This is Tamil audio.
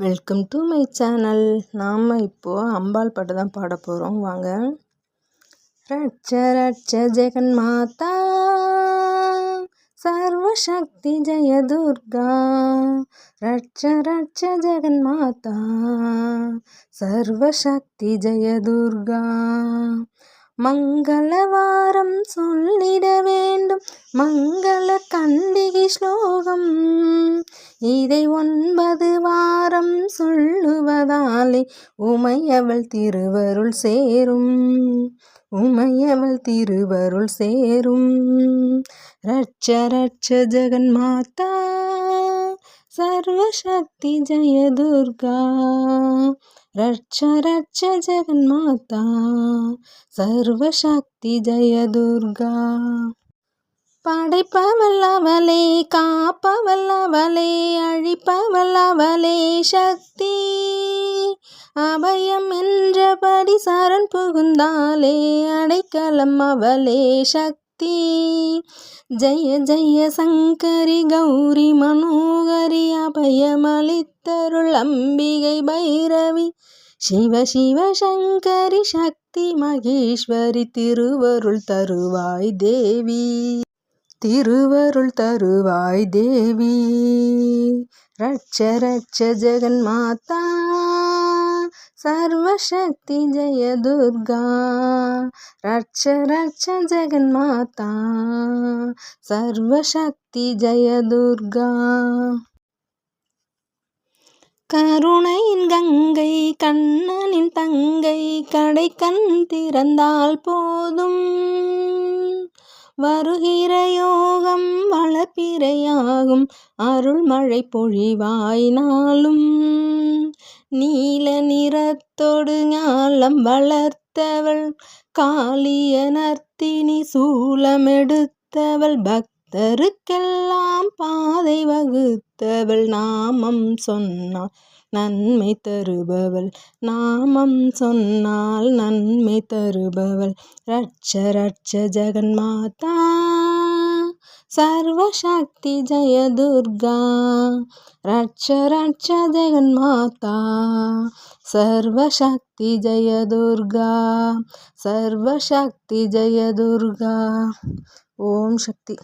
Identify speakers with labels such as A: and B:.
A: Welcome to my channel. நாம் இப்போது அம்பாள் பாட்டு தான் பாட போகிறோம். வாங்க. ரட்ச ரட்ச ஜெகன் மாதா சர்வசக்தி ஜெய துர்கா. ரட்ச ரட்ச ஜெகன் மாதா சர்வசக்தி ஜெய துர்கா. மங்களவாரம் சொல்லிட வேண்டும் மங்கள கண்டிகை ஸ்லோகம். இதை 9 வாரம் சொல்லுவதாலே உமையவள் திருவருள் சேரும். உமையவள் திருவருள் சேரும். ரட்ச ரட்ச ஜெகன் மாதா சர்வசக்தி ஜெய துர்கா. ரட்ச ரட்ச ஜெகன் மாதா சர்வசக்தி ஜெய துர்கா. படைப்பவள் அவளே, காப்பவள் அவளே, அழிப்பவள் அவளே சக்தி. அபயம் என்றபடி சரண் புகுந்தாலே அடைக்கலம் அவளே சக்தி. ஜெய ஜெய சங்கரி கௌரி மனோகரி அபயமளித்தருள் அம்பிகை பைரவி. சிவ சிவ சங்கரி சக்தி மகேஸ்வரி திருவருள் தருவாய் தேவி. திருவருள் தருவாய் தேவி. ரட்ச ரட்ச ஜெகன் மாதா சர்வசக்தி ஜெய துர்கா. ரட்ச ரட்ச ஜெகன் மாதா சர்வசக்தி ஜெய துர்கா. கருணையின் கங்கை கண்ணனின் தங்கை கடைக்கண் திறந்தால் போதும். வருகிற யோகம் வளர்ப்பிறையாகும் அருள்மழை பொழிவாய் நாளும். நீல நிறத்தொடு ஞாலம் வளர்த்தவள் காளிய நர்த்தினி சூலமெடுத்தவள். பக்தருக்கெல்லாம் பாதை வகுத்தவள் நாமம் சொன்னாள் நன்மை தருபவள். நாமம் சொன்னால் நன்மை தருபவள். ரட்ச ரட்ச ஜெகன் மாதா சர்வசக்தி ஜெய துர்கா. ரட்ச ரட்ச ஜெகன் மாதா சர்வசக்தி ஜெய துர்கா. சர்வசக்தி ஜெய துர்கா. ஓம் சக்தி.